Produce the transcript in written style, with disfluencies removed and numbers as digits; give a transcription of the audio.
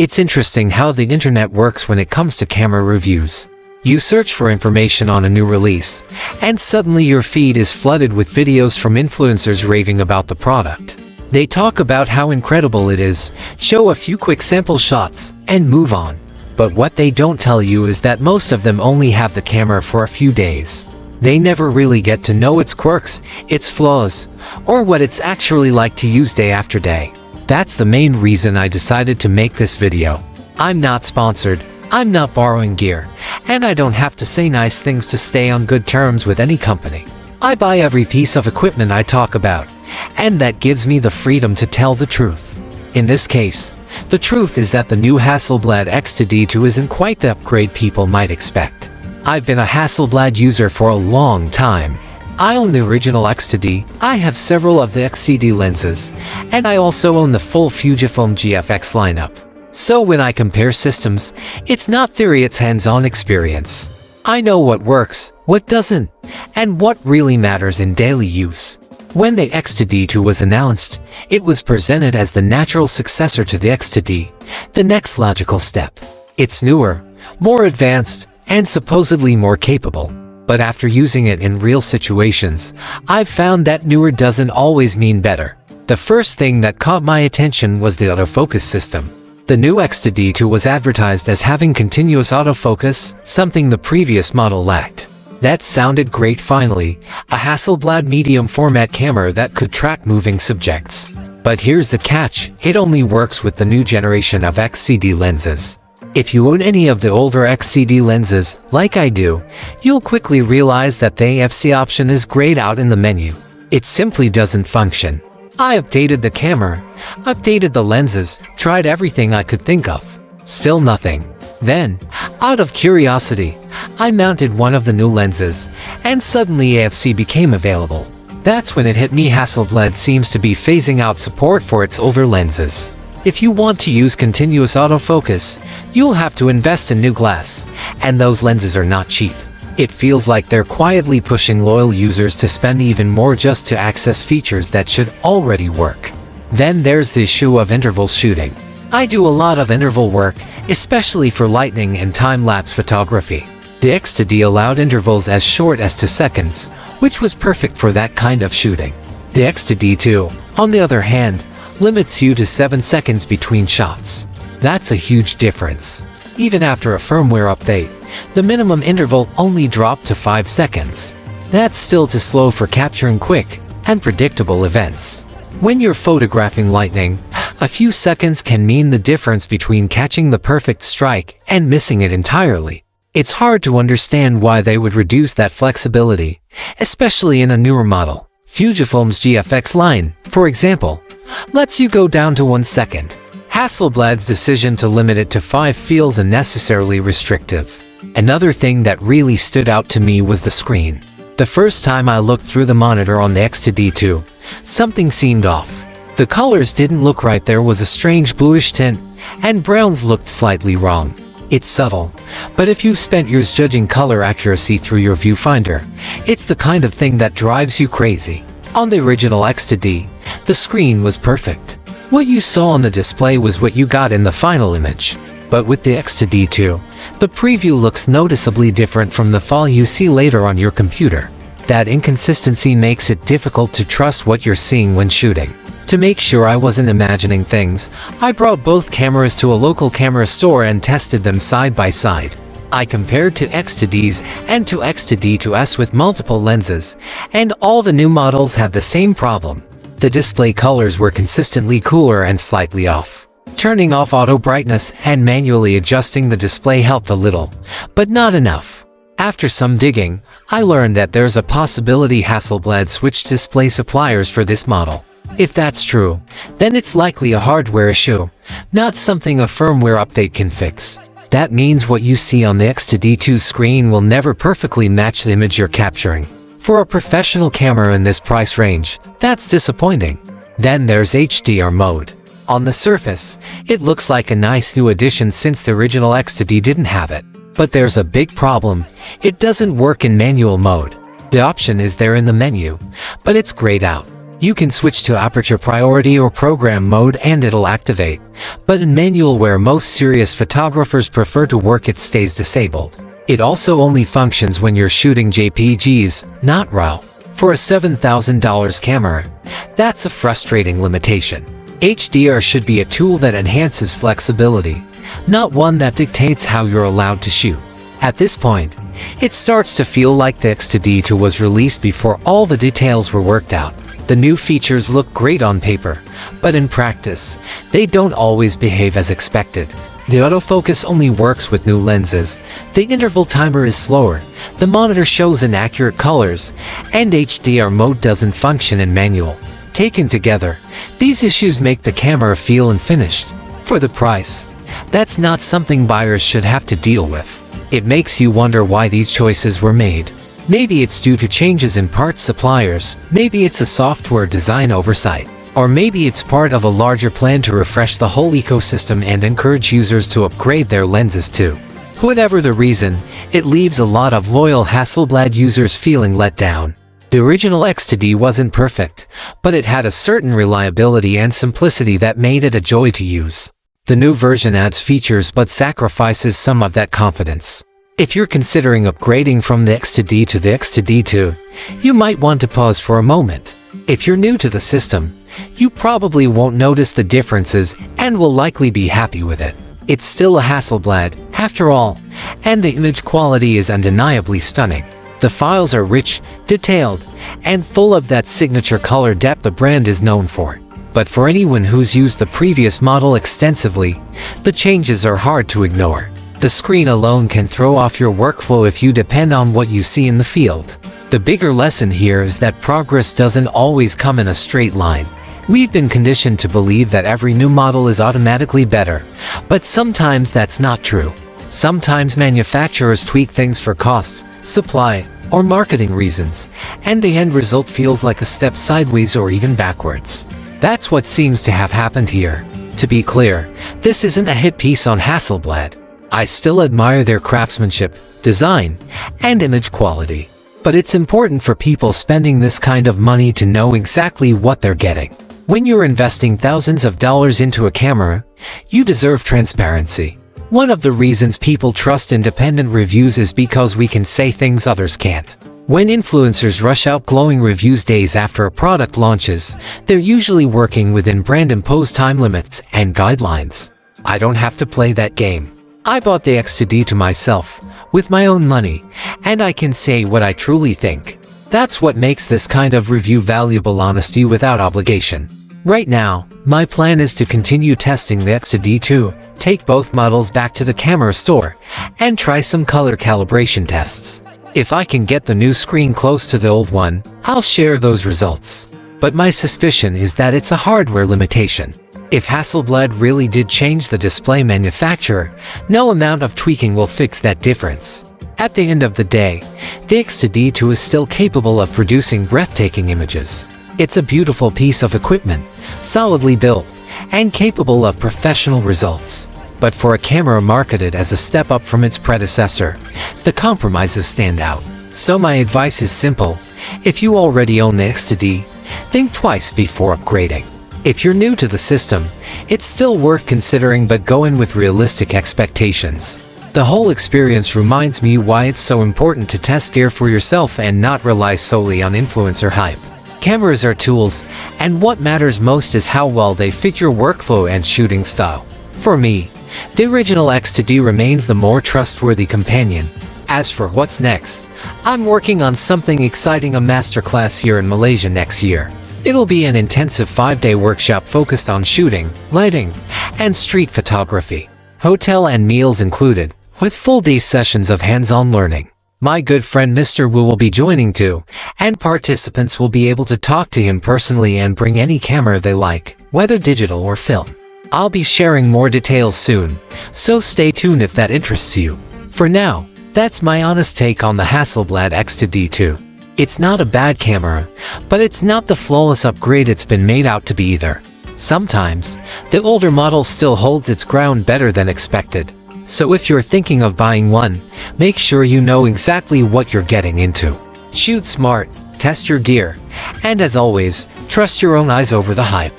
It's interesting how the internet works when it comes to camera reviews. You search for information on a new release, and suddenly your feed is flooded with videos from influencers raving about the product. They talk about how incredible it is, show a few quick sample shots, and move on. But what they don't tell you is that most of them only have the camera for a few days. They never really get to know its quirks, its flaws, or what it's actually like to use day after day. That's the main reason I decided to make this video. I'm not sponsored, I'm not borrowing gear, and I don't have to say nice things to stay on good terms with any company. I buy every piece of equipment I talk about, and that gives me the freedom to tell the truth. In this case, the truth is that the new Hasselblad X2D2 isn't quite the upgrade people might expect. I've been a Hasselblad user for a long time. I own the original X2D, I have several of the XCD lenses, and I also own the full Fujifilm GFX lineup. So when I compare systems, it's not theory, it's hands-on experience. I know what works, what doesn't, and what really matters in daily use. When the X2D2 was announced, it was presented as the natural successor to the X2D, the next logical step. It's newer, more advanced, and supposedly more capable. But after using it in real situations, I've found that newer doesn't always mean better. The first thing that caught my attention was the autofocus system. The new X2D2 was advertised as having continuous autofocus, something the previous model lacked. That sounded great finally, a Hasselblad medium format camera that could track moving subjects. But here's the catch, it only works with the new generation of XCD lenses. If you own any of the older XCD lenses, like I do, you'll quickly realize that the AFC option is grayed out in the menu. It simply doesn't function. I updated the camera, updated the lenses, tried everything I could think of. Still nothing. Then, out of curiosity, I mounted one of the new lenses, and suddenly AFC became available. That's when it hit me, Hasselblad seems to be phasing out support for its older lenses. If you want to use continuous autofocus, you'll have to invest in new glass, and those lenses are not cheap. It feels like they're quietly pushing loyal users to spend even more just to access features that should already work. Then there's the issue of interval shooting. I do a lot of interval work, especially for lightning and time-lapse photography. The X2D allowed intervals as short as 2 seconds, which was perfect for that kind of shooting. The X2D2, on the other hand, limits you to 7 seconds between shots. That's a huge difference. Even after a firmware update, the minimum interval only dropped to 5 seconds. That's still too slow for capturing quick and predictable events. When you're photographing lightning, a few seconds can mean the difference between catching the perfect strike and missing it entirely. It's hard to understand why they would reduce that flexibility, especially in a newer model. Fujifilm's GFX line, for example, lets you go down to 1 second. Hasselblad's decision to limit it to 5 feels unnecessarily restrictive. Another thing that really stood out to me was the screen. The first time I looked through the monitor on the X2D2, something seemed off. The colors didn't look right, there was a strange bluish tint, and browns looked slightly wrong. It's subtle, but if you've spent years judging color accuracy through your viewfinder, it's the kind of thing that drives you crazy. On the original X2D, the screen was perfect. What you saw on the display was what you got in the final image. But with the X2D2, the preview looks noticeably different from the file you see later on your computer. That inconsistency makes it difficult to trust what you're seeing when shooting. To make sure I wasn't imagining things, I brought both cameras to a local camera store and tested them side by side. I compared to X2Ds and to X2D2s with multiple lenses, and all the new models had the same problem. The display colors were consistently cooler and slightly off. Turning off auto brightness and manually adjusting the display helped a little, but not enough. After some digging, I learned that there's a possibility Hasselblad switched display suppliers for this model. If that's true, then it's likely a hardware issue, not something a firmware update can fix. That means what you see on the X2D2 screen will never perfectly match the image you're capturing. For a professional camera in this price range, that's disappointing. Then there's HDR mode. On the surface, it looks like a nice new addition since the original X2D didn't have it. But there's a big problem. It doesn't work in manual mode. The option is there in the menu, but it's grayed out. You can switch to aperture priority or program mode and it'll activate, but in manual where most serious photographers prefer to work it stays disabled. It also only functions when you're shooting JPGs, not RAW. For a $7,000 camera, that's a frustrating limitation. HDR should be a tool that enhances flexibility, not one that dictates how you're allowed to shoot. At this point, it starts to feel like the X2D2 was released before all the details were worked out. The new features look great on paper, but in practice, they don't always behave as expected. The autofocus only works with new lenses, the interval timer is slower, the monitor shows inaccurate colors, and HDR mode doesn't function in manual. Taken together, these issues make the camera feel unfinished. For the price, that's not something buyers should have to deal with. It makes you wonder why these choices were made. Maybe it's due to changes in parts suppliers, maybe it's a software design oversight, or maybe it's part of a larger plan to refresh the whole ecosystem and encourage users to upgrade their lenses too. Whatever the reason, it leaves a lot of loyal Hasselblad users feeling let down. The original X2D wasn't perfect, but it had a certain reliability and simplicity that made it a joy to use. The new version adds features but sacrifices some of that confidence. If you're considering upgrading from the X2D to the X2D2, you might want to pause for a moment. If you're new to the system, you probably won't notice the differences and will likely be happy with it. It's still a Hasselblad, after all, and the image quality is undeniably stunning. The files are rich, detailed, and full of that signature color depth the brand is known for. But for anyone who's used the previous model extensively, the changes are hard to ignore. The screen alone can throw off your workflow if you depend on what you see in the field. The bigger lesson here is that progress doesn't always come in a straight line. We've been conditioned to believe that every new model is automatically better, but sometimes that's not true. Sometimes manufacturers tweak things for costs, supply, or marketing reasons, and the end result feels like a step sideways or even backwards. That's what seems to have happened here. To be clear, this isn't a hit piece on Hasselblad. I still admire their craftsmanship, design, and image quality. But it's important for people spending this kind of money to know exactly what they're getting. When you're investing thousands of dollars into a camera, you deserve transparency. One of the reasons people trust independent reviews is because we can say things others can't. When influencers rush out glowing reviews days after a product launches, they're usually working within brand-imposed time limits and guidelines. I don't have to play that game. I bought the X2D2 myself, with my own money, and I can say what I truly think. That's what makes this kind of review valuable: honesty without obligation. Right now, my plan is to continue testing the X2D2, take both models back to the camera store, and try some color calibration tests. If I can get the new screen close to the old one, I'll share those results. But my suspicion is that it's a hardware limitation. If Hasselblad really did change the display manufacturer, no amount of tweaking will fix that difference. At the end of the day, the X2D2 is still capable of producing breathtaking images. It's a beautiful piece of equipment, solidly built, and capable of professional results. But for a camera marketed as a step up from its predecessor, the compromises stand out. So my advice is simple: if you already own the X2D, think twice before upgrading. If you're new to the system, it's still worth considering, but go in with realistic expectations. The whole experience reminds me why it's so important to test gear for yourself and not rely solely on influencer hype. Cameras are tools, and what matters most is how well they fit your workflow and shooting style. For me, the original X2D remains the more trustworthy companion. As for what's next, I'm working on something exciting: a masterclass here in Malaysia next year. It'll be an intensive 5-day workshop focused on shooting, lighting, and street photography. Hotel and meals included, with full-day sessions of hands-on learning. My good friend Mr. Wu will be joining too, and participants will be able to talk to him personally and bring any camera they like, whether digital or film. I'll be sharing more details soon, so stay tuned if that interests you. For now, that's my honest take on the Hasselblad X2D2. It's not a bad camera, but it's not the flawless upgrade it's been made out to be either. Sometimes, the older model still holds its ground better than expected. So if you're thinking of buying one, make sure you know exactly what you're getting into. Shoot smart, test your gear, and as always, trust your own eyes over the hype.